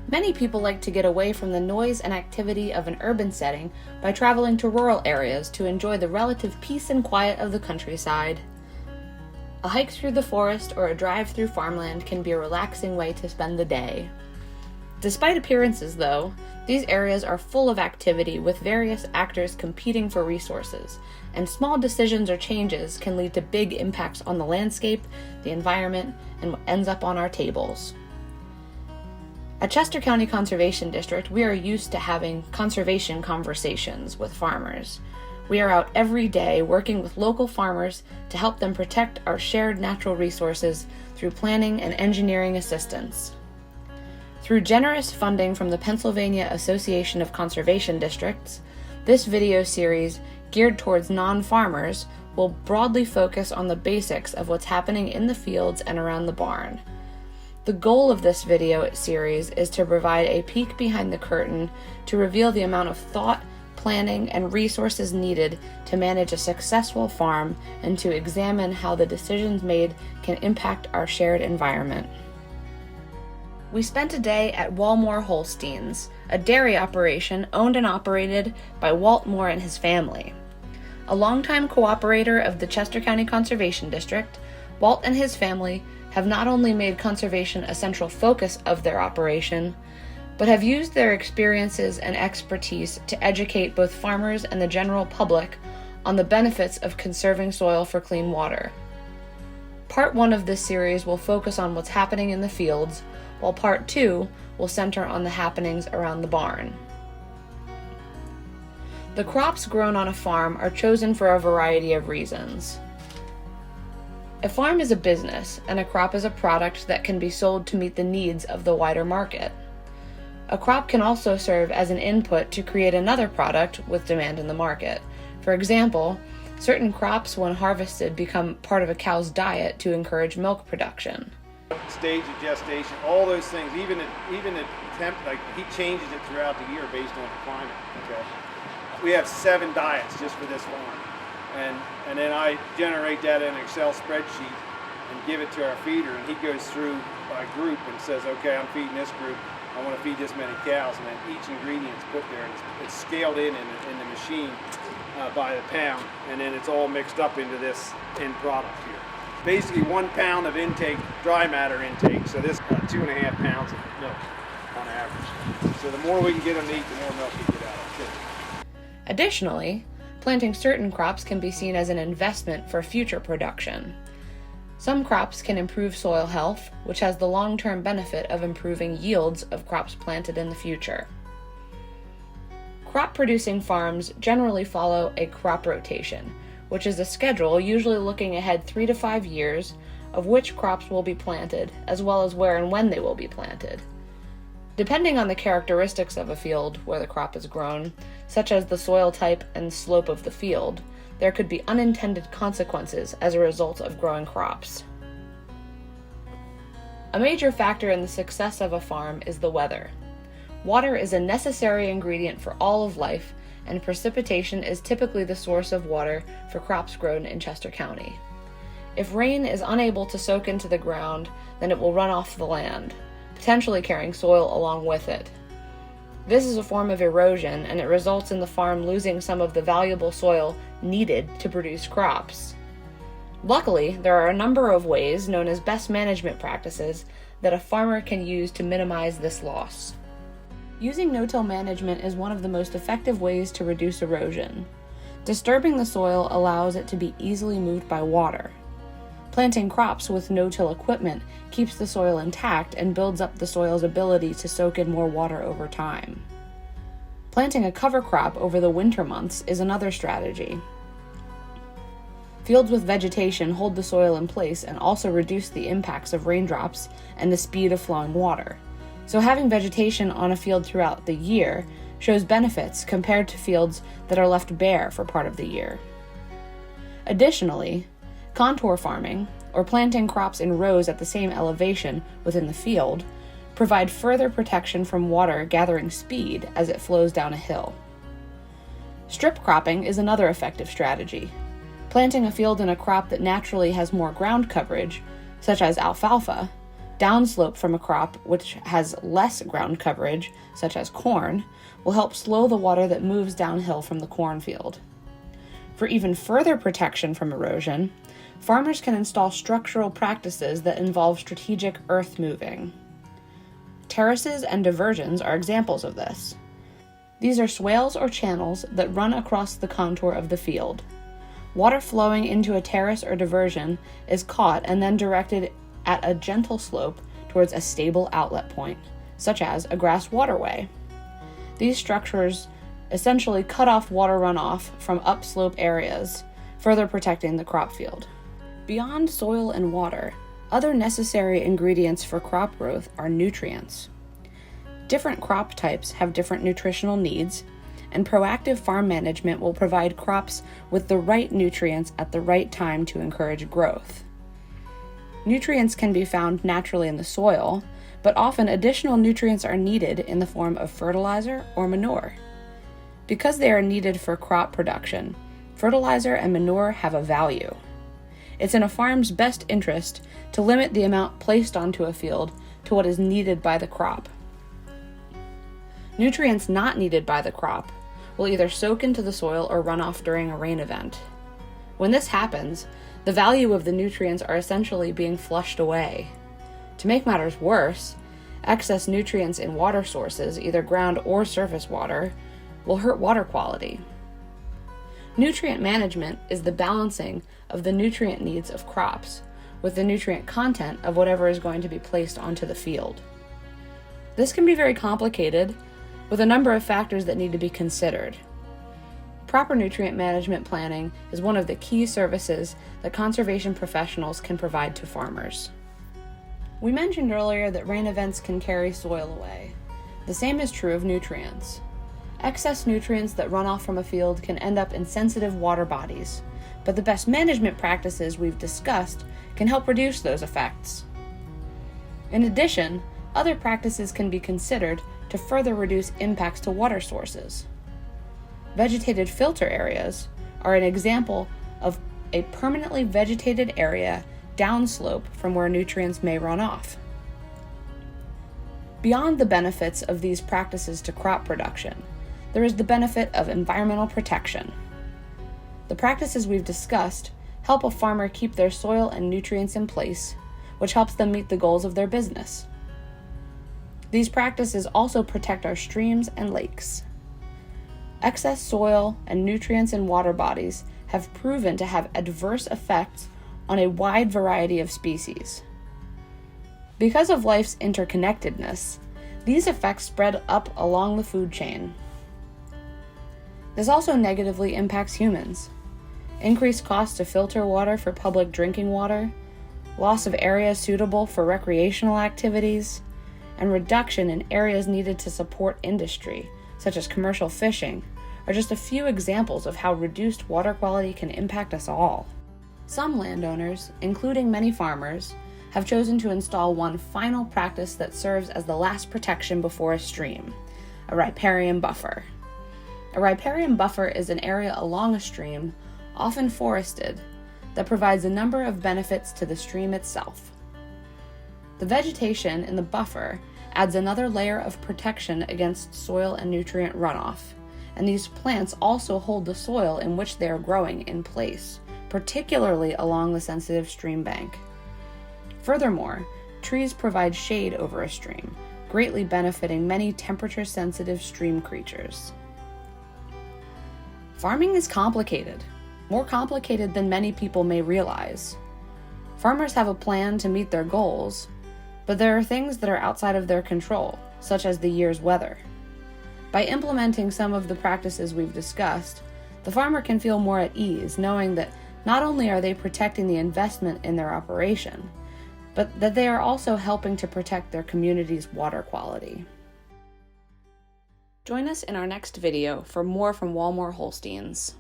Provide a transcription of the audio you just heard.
Many people like to get away from the noise and activity of an urban setting by traveling to rural areas to enjoy the relative peace and quiet of the countryside. A hike through the forest or a drive through farmland can be a relaxing way to spend the day. Despite appearances, though, these areas are full of activity with various actors competing for resources, and small decisions or changes can lead to big impacts on the landscape, the environment, and what ends up on our tables. At Chester County Conservation District, we are used to having conservation conversations with farmers. We are out every day working with local farmers to help them protect our shared natural resources through planning and engineering assistance. Through generous funding from the Pennsylvania Association of Conservation Districts, this video series, geared towards non-farmers, will broadly focus on the basics of what's happening in the fields and around the barn. The goal of this video series is to provide a peek behind the curtain to reveal the amount of thought, planning, and resources needed to manage a successful farm and to examine how the decisions made can impact our shared environment. We spent a day at Walmore Holsteins, a dairy operation owned and operated by Walt Moore and his family. A longtime cooperator of the Chester County Conservation District, Walt and his family have not only made conservation a central focus of their operation, but have used their experiences and expertise to educate both farmers and the general public on the benefits of conserving soil for clean water. Part 1 of this series will focus on what's happening in the fields, while Part 2 will center on the happenings around the barn. The crops grown on a farm are chosen for a variety of reasons. A farm is a business, and a crop is a product that can be sold to meet the needs of the wider market. A crop can also serve as an input to create another product with demand in the market. For example, certain crops, when harvested, become part of a cow's diet to encourage milk production. Stage of gestation, all those things, even the temp, like he changes it throughout the year based on the climate. Okay, we have 7 diets just for this farm, and then I generate that in an Excel spreadsheet and give it to our feeder, and he goes through by group and says, okay, I'm feeding this group, I want to feed this many cows, and then each ingredient's put there, and it's scaled in the machine by the pound, and then it's all mixed up into this end product here. Basically 1 pound of intake, dry matter intake, so this 2.5 pounds of milk on average. So the more we can get them to eat, the more milk we get out of it. Additionally, planting certain crops can be seen as an investment for future production. Some crops can improve soil health, which has the long-term benefit of improving yields of crops planted in the future. Crop-producing farms generally follow a crop rotation, which is a schedule usually looking ahead 3 to 5 years of which crops will be planted, as well as where and when they will be planted. Depending on the characteristics of a field where the crop is grown, such as the soil type and slope of the field, there could be unintended consequences as a result of growing crops. A major factor in the success of a farm is the weather. Water is a necessary ingredient for all of life, and precipitation is typically the source of water for crops grown in Chester County. If rain is unable to soak into the ground, then it will run off the land, potentially carrying soil along with it. This is a form of erosion, and it results in the farm losing some of the valuable soil needed to produce crops. Luckily, there are a number of ways, known as best management practices, that a farmer can use to minimize this loss. Using no-till management is one of the most effective ways to reduce erosion. Disturbing the soil allows it to be easily moved by water. Planting crops with no-till equipment keeps the soil intact and builds up the soil's ability to soak in more water over time. Planting a cover crop over the winter months is another strategy. Fields with vegetation hold the soil in place and also reduce the impacts of raindrops and the speed of flowing water. So having vegetation on a field throughout the year shows benefits compared to fields that are left bare for part of the year. Additionally, contour farming, or planting crops in rows at the same elevation within the field, provide further protection from water gathering speed as it flows down a hill. Strip cropping is another effective strategy. Planting a field in a crop that naturally has more ground coverage, such as alfalfa, Downslope from a crop which has less ground coverage, such as corn, will help slow the water that moves downhill from the cornfield. For even further protection from erosion, farmers can install structural practices that involve strategic earth moving. Terraces and diversions are examples of this. These are swales or channels that run across the contour of the field. Water flowing into a terrace or diversion is caught and then directed at a gentle slope towards a stable outlet point, such as a grass waterway. These structures essentially cut off water runoff from upslope areas, further protecting the crop field. Beyond soil and water, other necessary ingredients for crop growth are nutrients. Different crop types have different nutritional needs, and proactive farm management will provide crops with the right nutrients at the right time to encourage growth. Nutrients can be found naturally in the soil, but often additional nutrients are needed in the form of fertilizer or manure. Because they are needed for crop production, fertilizer and manure have a value. It's in a farm's best interest to limit the amount placed onto a field to what is needed by the crop. Nutrients not needed by the crop will either soak into the soil or run off during a rain event. When this happens, the value of the nutrients are essentially being flushed away. To make matters worse, excess nutrients in water sources, either ground or surface water, will hurt water quality. Nutrient management is the balancing of the nutrient needs of crops with the nutrient content of whatever is going to be placed onto the field. This can be very complicated, with a number of factors that need to be considered. Proper nutrient management planning is one of the key services that conservation professionals can provide to farmers. We mentioned earlier that rain events can carry soil away. The same is true of nutrients. Excess nutrients that run off from a field can end up in sensitive water bodies, but the best management practices we've discussed can help reduce those effects. In addition, other practices can be considered to further reduce impacts to water sources. Vegetated filter areas are an example of a permanently vegetated area downslope from where nutrients may run off. Beyond the benefits of these practices to crop production, there is the benefit of environmental protection. The practices we've discussed help a farmer keep their soil and nutrients in place, which helps them meet the goals of their business. These practices also protect our streams and lakes. Excess soil and nutrients in water bodies have proven to have adverse effects on a wide variety of species. Because of life's interconnectedness, these effects spread up along the food chain. This also negatively impacts humans. Increased costs to filter water for public drinking water, loss of areas suitable for recreational activities, and reduction in areas needed to support industry, such as commercial fishing, are just a few examples of how reduced water quality can impact us all. Some landowners, including many farmers, have chosen to install one final practice that serves as the last protection before a stream, a riparian buffer. A riparian buffer is an area along a stream, often forested, that provides a number of benefits to the stream itself. The vegetation in the buffer adds another layer of protection against soil and nutrient runoff, and these plants also hold the soil in which they are growing in place, particularly along the sensitive stream bank. Furthermore, trees provide shade over a stream, greatly benefiting many temperature-sensitive stream creatures. Farming is complicated, more complicated than many people may realize. Farmers have a plan to meet their goals, but there are things that are outside of their control, such as the year's weather. By implementing some of the practices we've discussed, the farmer can feel more at ease knowing that not only are they protecting the investment in their operation, but that they are also helping to protect their community's water quality. Join us in our next video for more from Walmore Holsteins.